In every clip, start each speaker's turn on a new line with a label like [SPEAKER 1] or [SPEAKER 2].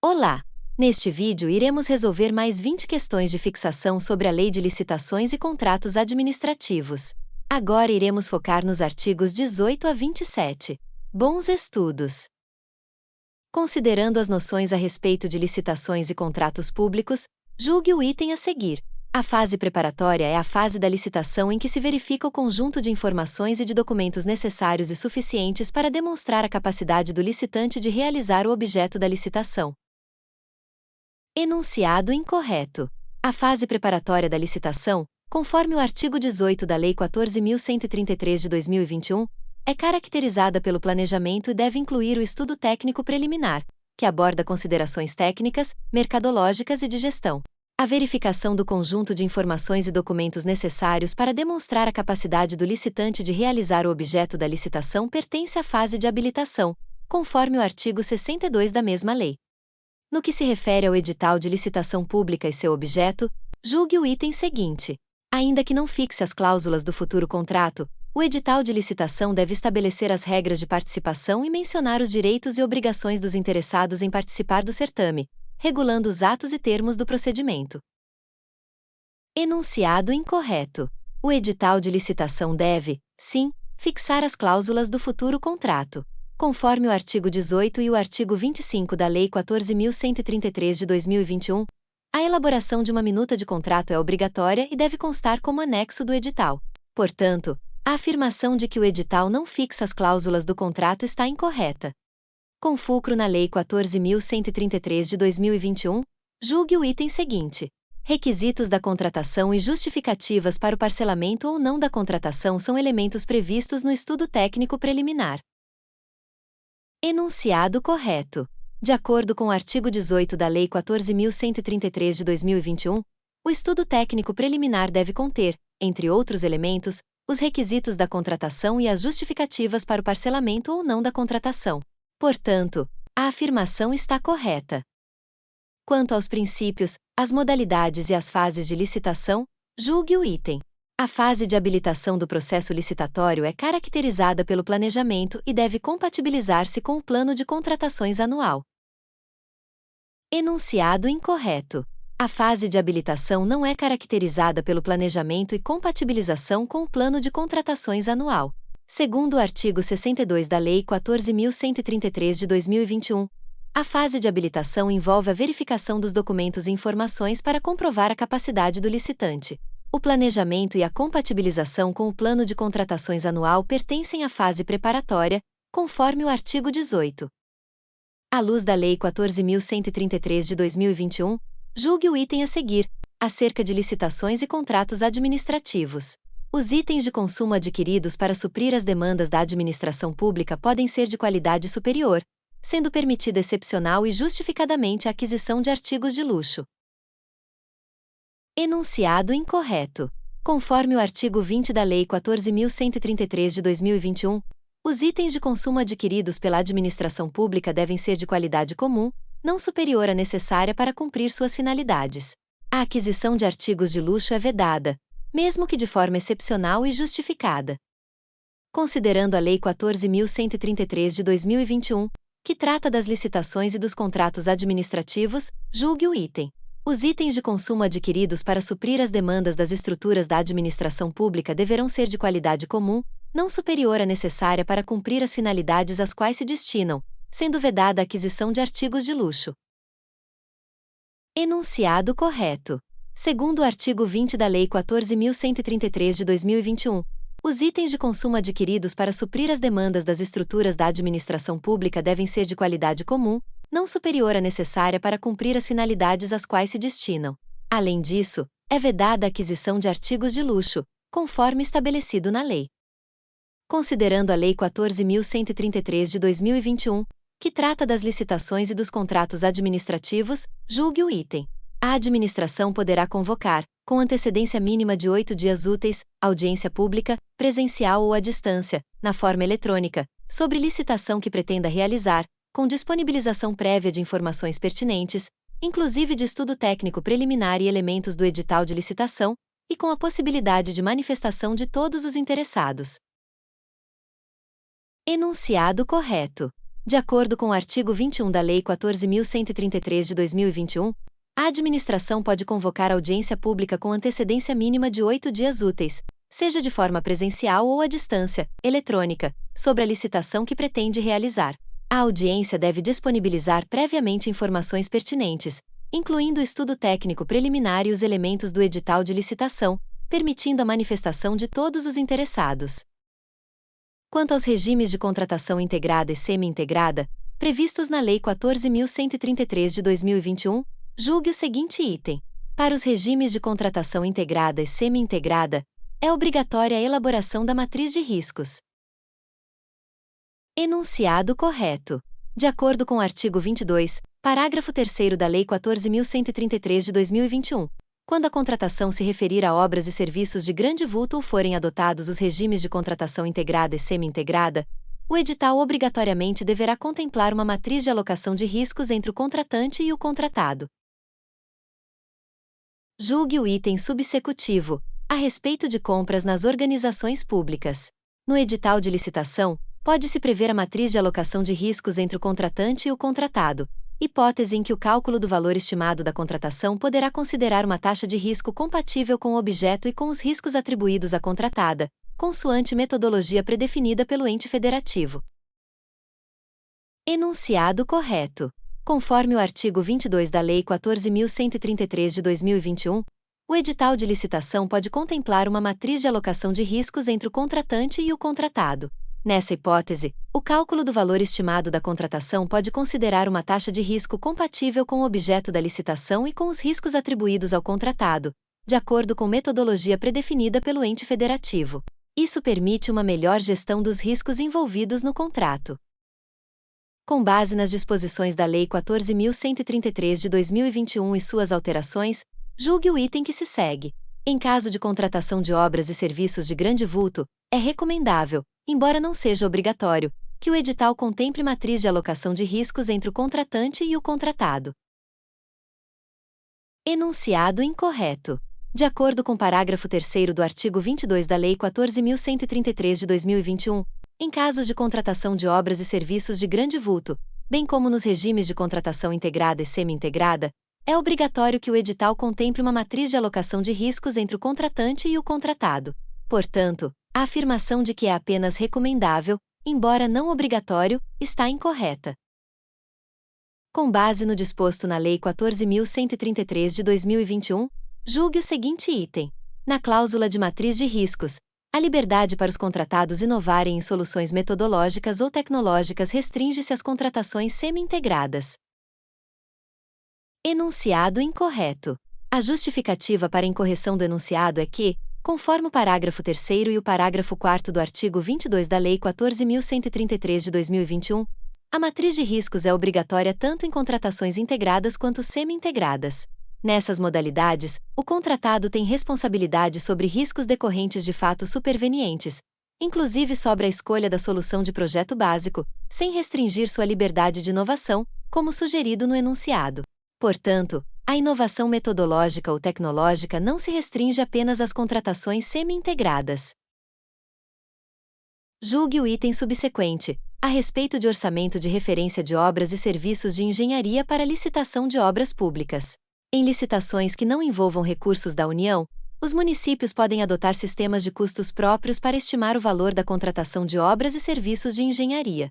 [SPEAKER 1] Olá! Neste vídeo iremos resolver mais 20 questões de fixação sobre a Lei de Licitações e Contratos Administrativos. Agora iremos focar nos artigos 18 a 27. Bons estudos! Considerando as noções a respeito de licitações e contratos públicos, julgue o item a seguir. A fase preparatória é a fase da licitação em que se verifica o conjunto de informações e de documentos necessários e suficientes para demonstrar a capacidade do licitante de realizar o objeto da licitação. Enunciado incorreto. A fase preparatória da licitação, conforme o artigo 18 da Lei 14.133 de 2021, é caracterizada pelo planejamento e deve incluir o estudo técnico preliminar, que aborda considerações técnicas, mercadológicas e de gestão. A verificação do conjunto de informações e documentos necessários para demonstrar a capacidade do licitante de realizar o objeto da licitação pertence à fase de habilitação, conforme o artigo 62 da mesma lei. No que se refere ao edital de licitação pública e seu objeto, julgue o item seguinte. Ainda que não fixe as cláusulas do futuro contrato, o edital de licitação deve estabelecer as regras de participação e mencionar os direitos e obrigações dos interessados em participar do certame, regulando os atos e termos do procedimento. Enunciado incorreto. O edital de licitação deve, sim, fixar as cláusulas do futuro contrato. Conforme o artigo 18 e o artigo 25 da Lei 14.133 de 2021, a elaboração de uma minuta de contrato é obrigatória e deve constar como anexo do edital. Portanto, a afirmação de que o edital não fixa as cláusulas do contrato está incorreta. Com fulcro na Lei 14.133 de 2021, julgue o item seguinte. Requisitos da contratação e justificativas para o parcelamento ou não da contratação são elementos previstos no estudo técnico preliminar. Enunciado correto. De acordo com o artigo 18 da Lei 14.133 de 2021, o estudo técnico preliminar deve conter, entre outros elementos, os requisitos da contratação e as justificativas para o parcelamento ou não da contratação. Portanto, a afirmação está correta. Quanto aos princípios, as modalidades e as fases de licitação, julgue o item. A fase de habilitação do processo licitatório é caracterizada pelo planejamento e deve compatibilizar-se com o plano de contratações anual. Enunciado incorreto. A fase de habilitação não é caracterizada pelo planejamento e compatibilização com o plano de contratações anual. Segundo o artigo 62 da Lei 14.133 de 2021, a fase de habilitação envolve a verificação dos documentos e informações para comprovar a capacidade do licitante. O planejamento e a compatibilização com o plano de contratações anual pertencem à fase preparatória, conforme o artigo 18. À luz da Lei 14.133 de 2021, julgue o item a seguir, acerca de licitações e contratos administrativos. Os itens de consumo adquiridos para suprir as demandas da administração pública podem ser de qualidade superior, sendo permitida excepcional e justificadamente a aquisição de artigos de luxo. Enunciado incorreto. Conforme o artigo 20 da Lei 14.133 de 2021, os itens de consumo adquiridos pela administração pública devem ser de qualidade comum, não superior à necessária para cumprir suas finalidades. A aquisição de artigos de luxo é vedada, mesmo que de forma excepcional e justificada. Considerando a Lei 14.133 de 2021, que trata das licitações e dos contratos administrativos, julgue o item. Os itens de consumo adquiridos para suprir as demandas das estruturas da administração pública deverão ser de qualidade comum, não superior à necessária para cumprir as finalidades às quais se destinam, sendo vedada a aquisição de artigos de luxo. Enunciado correto. Segundo o artigo 20 da Lei 14.133 de 2021, os itens de consumo adquiridos para suprir as demandas das estruturas da administração pública devem ser de qualidade comum, não superior à necessária para cumprir as finalidades às quais se destinam. Além disso, é vedada a aquisição de artigos de luxo, conforme estabelecido na lei. Considerando a Lei 14.133 de 2021, que trata das licitações e dos contratos administrativos, julgue o item. A administração poderá convocar, com antecedência mínima de 8 dias úteis, audiência pública, presencial ou à distância, na forma eletrônica, sobre licitação que pretenda realizar, com disponibilização prévia de informações pertinentes, inclusive de estudo técnico preliminar e elementos do edital de licitação, e com a possibilidade de manifestação de todos os interessados. Enunciado correto. De acordo com o artigo 21 da Lei 14.133 de 2021, a administração pode convocar audiência pública com antecedência mínima de 8 dias úteis, seja de forma presencial ou à distância, eletrônica, sobre a licitação que pretende realizar. A audiência deve disponibilizar previamente informações pertinentes, incluindo o estudo técnico preliminar e os elementos do edital de licitação, permitindo a manifestação de todos os interessados. Quanto aos regimes de contratação integrada e semi-integrada, previstos na Lei 14.133 de 2021, julgue o seguinte item. Para os regimes de contratação integrada e semi-integrada, é obrigatória a elaboração da matriz de riscos. Enunciado correto. De acordo com o artigo 22, parágrafo 3º da Lei 14.133 de 2021, quando a contratação se referir a obras e serviços de grande vulto ou forem adotados os regimes de contratação integrada e semi-integrada, o edital obrigatoriamente deverá contemplar uma matriz de alocação de riscos entre o contratante e o contratado. Julgue o item subsecutivo, a respeito de compras nas organizações públicas. No edital de licitação, pode-se prever a matriz de alocação de riscos entre o contratante e o contratado, hipótese em que o cálculo do valor estimado da contratação poderá considerar uma taxa de risco compatível com o objeto e com os riscos atribuídos à contratada, consoante metodologia predefinida pelo ente federativo. Enunciado correto. Conforme o artigo 22 da Lei 14.133 de 2021, o edital de licitação pode contemplar uma matriz de alocação de riscos entre o contratante e o contratado. Nessa hipótese, o cálculo do valor estimado da contratação pode considerar uma taxa de risco compatível com o objeto da licitação e com os riscos atribuídos ao contratado, de acordo com metodologia predefinida pelo ente federativo. Isso permite uma melhor gestão dos riscos envolvidos no contrato. Com base nas disposições da Lei 14.133 de 2021 e suas alterações, julgue o item que se segue. Em caso de contratação de obras e serviços de grande vulto, é recomendável, embora não seja obrigatório, que o edital contemple matriz de alocação de riscos entre o contratante e o contratado. Enunciado incorreto. De acordo com o parágrafo 3º do artigo 22 da Lei 14.133 de 2021, em casos de contratação de obras e serviços de grande vulto, bem como nos regimes de contratação integrada e semi-integrada, é obrigatório que o edital contemple uma matriz de alocação de riscos entre o contratante e o contratado. Portanto, a afirmação de que é apenas recomendável, embora não obrigatório, está incorreta. Com base no disposto na Lei 14.133 de 2021, julgue o seguinte item. Na cláusula de matriz de riscos, a liberdade para os contratados inovarem em soluções metodológicas ou tecnológicas restringe-se às contratações semi-integradas. Enunciado incorreto. A justificativa para a incorreção do enunciado é que, conforme o parágrafo 3º e o parágrafo 4º do artigo 22 da Lei 14.133 de 2021, a matriz de riscos é obrigatória tanto em contratações integradas quanto semi-integradas. Nessas modalidades, o contratado tem responsabilidade sobre riscos decorrentes de fatos supervenientes, inclusive sobre a escolha da solução de projeto básico, sem restringir sua liberdade de inovação, como sugerido no enunciado. Portanto, a inovação metodológica ou tecnológica não se restringe apenas às contratações semi-integradas. Julgue o item subsequente, a respeito de orçamento de referência de obras e serviços de engenharia para licitação de obras públicas. Em licitações que não envolvam recursos da União, os municípios podem adotar sistemas de custos próprios para estimar o valor da contratação de obras e serviços de engenharia.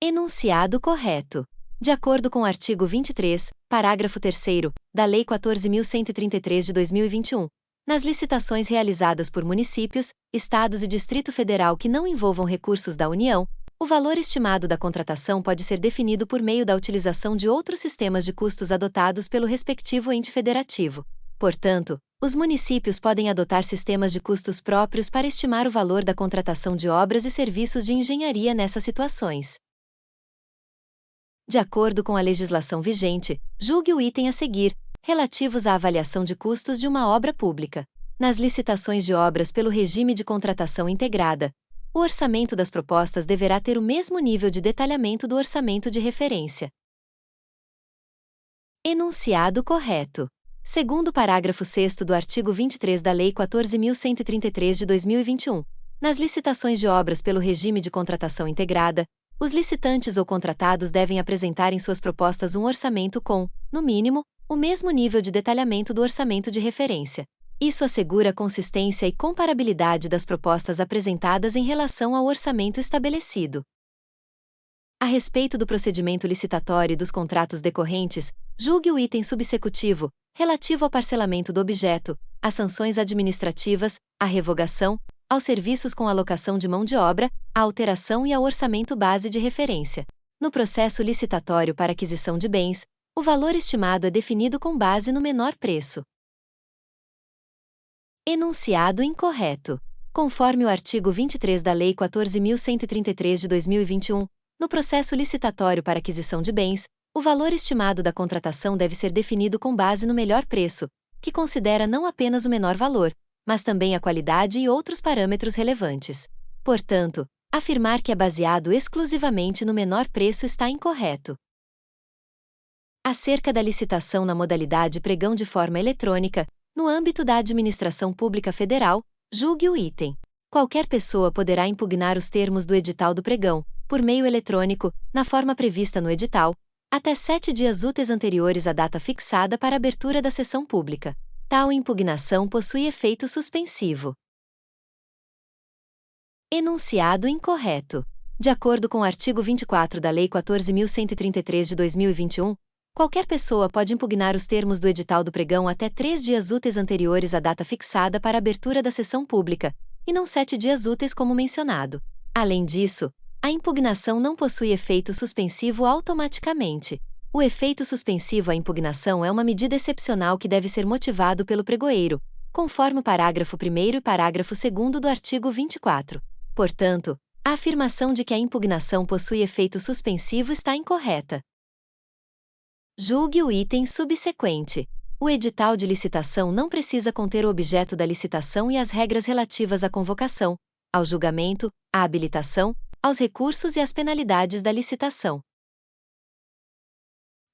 [SPEAKER 1] Enunciado correto. De acordo com o artigo 23, parágrafo 3º, da Lei 14.133 de 2021, nas licitações realizadas por municípios, estados e Distrito Federal que não envolvam recursos da União, o valor estimado da contratação pode ser definido por meio da utilização de outros sistemas de custos adotados pelo respectivo ente federativo. Portanto, os municípios podem adotar sistemas de custos próprios para estimar o valor da contratação de obras e serviços de engenharia nessas situações. De acordo com a legislação vigente, julgue o item a seguir, relativos à avaliação de custos de uma obra pública. Nas licitações de obras pelo regime de contratação integrada, o orçamento das propostas deverá ter o mesmo nível de detalhamento do orçamento de referência. Enunciado correto. Segundo o parágrafo 6º do artigo 23 da Lei 14.133 de 2021, nas licitações de obras pelo regime de contratação integrada, Os licitantes ou contratados devem apresentar em suas propostas um orçamento com, no mínimo, o mesmo nível de detalhamento do orçamento de referência. Isso assegura a consistência e comparabilidade das propostas apresentadas em relação ao orçamento estabelecido. A respeito do procedimento licitatório e dos contratos decorrentes, julgue o item subsecutivo, relativo ao parcelamento do objeto, às sanções administrativas, à revogação, aos serviços com alocação de mão de obra, à alteração e ao orçamento base de referência. No processo licitatório para aquisição de bens, o valor estimado é definido com base no menor preço. Enunciado incorreto. Conforme o artigo 23 da Lei 14.133 de 2021, no processo licitatório para aquisição de bens, o valor estimado da contratação deve ser definido com base no melhor preço, que considera não apenas o menor valor, mas também a qualidade e outros parâmetros relevantes. Portanto, afirmar que é baseado exclusivamente no menor preço está incorreto. Acerca da licitação na modalidade pregão de forma eletrônica, no âmbito da Administração Pública Federal, julgue o item. Qualquer pessoa poderá impugnar os termos do edital do pregão, por meio eletrônico, na forma prevista no edital, até 7 dias úteis anteriores à data fixada para a abertura da sessão pública. Tal impugnação possui efeito suspensivo. Enunciado incorreto. De acordo com o artigo 24 da Lei 14.133 de 2021, qualquer pessoa pode impugnar os termos do edital do pregão até 3 dias úteis anteriores à data fixada para a abertura da sessão pública, e não 7 dias úteis como mencionado. Além disso, a impugnação não possui efeito suspensivo automaticamente. O efeito suspensivo à impugnação é uma medida excepcional que deve ser motivado pelo pregoeiro, conforme o parágrafo 1º e parágrafo 2º do artigo 24. Portanto, a afirmação de que a impugnação possui efeito suspensivo está incorreta. Julgue o item subsequente. O edital de licitação não precisa conter o objeto da licitação e as regras relativas à convocação, ao julgamento, à habilitação, aos recursos e às penalidades da licitação.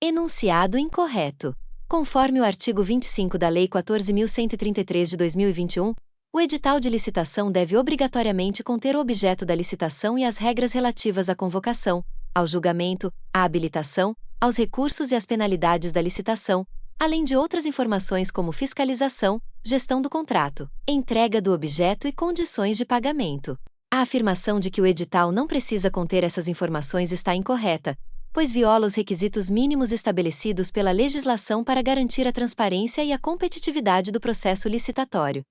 [SPEAKER 1] Enunciado incorreto. Conforme o artigo 25 da Lei 14.133 de 2021, o edital de licitação deve obrigatoriamente conter o objeto da licitação e as regras relativas à convocação, ao julgamento, à habilitação, aos recursos e às penalidades da licitação, além de outras informações como fiscalização, gestão do contrato, entrega do objeto e condições de pagamento. A afirmação de que o edital não precisa conter essas informações está incorreta, pois viola os requisitos mínimos estabelecidos pela legislação para garantir a transparência e a competitividade do processo licitatório.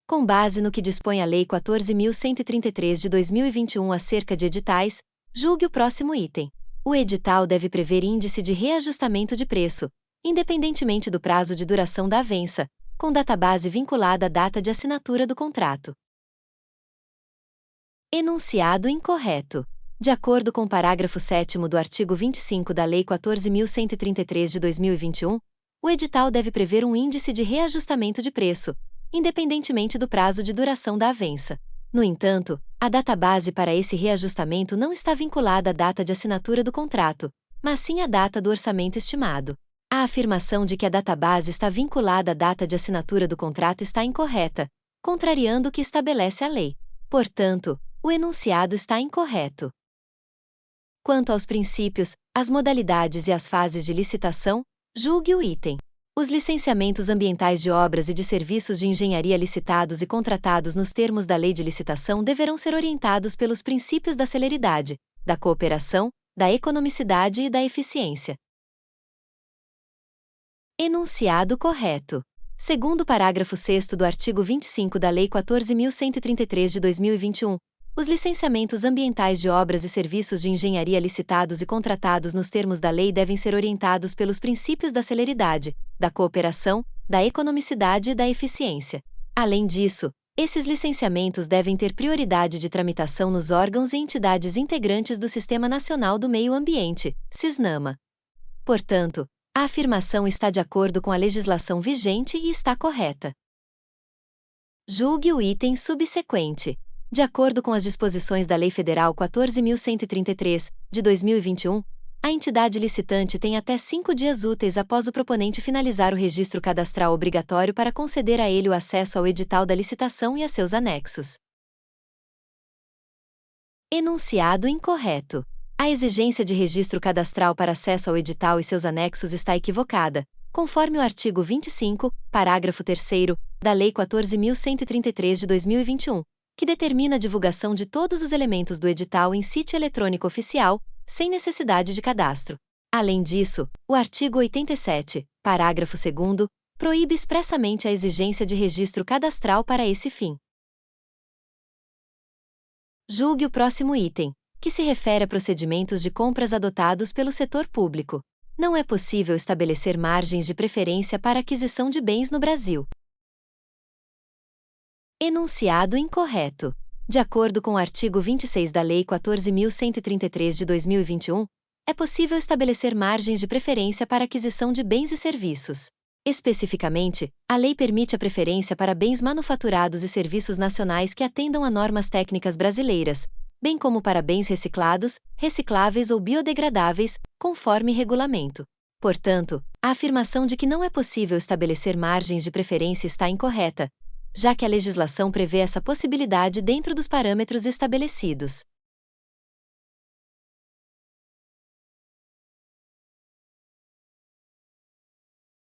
[SPEAKER 1] Com base no que dispõe a Lei 14.133 de 2021 acerca de editais, julgue o próximo item. O edital deve prever índice de reajustamento de preço, independentemente do prazo de duração da avença, com database vinculada à data de assinatura do contrato. Enunciado incorreto. De acordo com o parágrafo 7º do artigo 25 da Lei 14.133 de 2021, o edital deve prever um índice de reajustamento de preço, independentemente do prazo de duração da avença. No entanto, a database para esse reajustamento não está vinculada à data de assinatura do contrato, mas sim à data do orçamento estimado. A afirmação de que a database está vinculada à data de assinatura do contrato está incorreta, contrariando o que estabelece a lei. Portanto, o enunciado está incorreto. Quanto aos princípios, as modalidades e as fases de licitação, julgue o item. Os licenciamentos ambientais de obras e de serviços de engenharia licitados e contratados nos termos da Lei de Licitação deverão ser orientados pelos princípios da celeridade, da cooperação, da economicidade e da eficiência. Enunciado correto. Segundo o parágrafo 6º do artigo 25 da Lei 14.133 de 2021, os licenciamentos ambientais de obras e serviços de engenharia licitados e contratados nos termos da lei devem ser orientados pelos princípios da celeridade, da cooperação, da economicidade e da eficiência. Além disso, esses licenciamentos devem ter prioridade de tramitação nos órgãos e entidades integrantes do Sistema Nacional do Meio Ambiente, SISNAMA. Portanto, a afirmação está de acordo com a legislação vigente e está correta. Julgue o item subsequente. De acordo com as disposições da Lei Federal 14.133, de 2021, a entidade licitante tem até 5 dias úteis após o proponente finalizar o registro cadastral obrigatório para conceder a ele o acesso ao edital da licitação e a seus anexos. Enunciado incorreto. A exigência de registro cadastral para acesso ao edital e seus anexos está equivocada, conforme o artigo 25, parágrafo 3º, da Lei 14.133 de 2021, que determina a divulgação de todos os elementos do edital em sítio eletrônico oficial, sem necessidade de cadastro. Além disso, o artigo 87, parágrafo 2º, proíbe expressamente a exigência de registro cadastral para esse fim. Julgue o próximo item, que se refere a procedimentos de compras adotados pelo setor público. Não é possível estabelecer margens de preferência para aquisição de bens no Brasil. Enunciado incorreto. De acordo com o artigo 26 da Lei 14.133 de 2021, é possível estabelecer margens de preferência para aquisição de bens e serviços. Especificamente, a lei permite a preferência para bens manufaturados e serviços nacionais que atendam a normas técnicas brasileiras, bem como para bens reciclados, recicláveis ou biodegradáveis, conforme regulamento. Portanto, a afirmação de que não é possível estabelecer margens de preferência está incorreta, já que a legislação prevê essa possibilidade dentro dos parâmetros estabelecidos.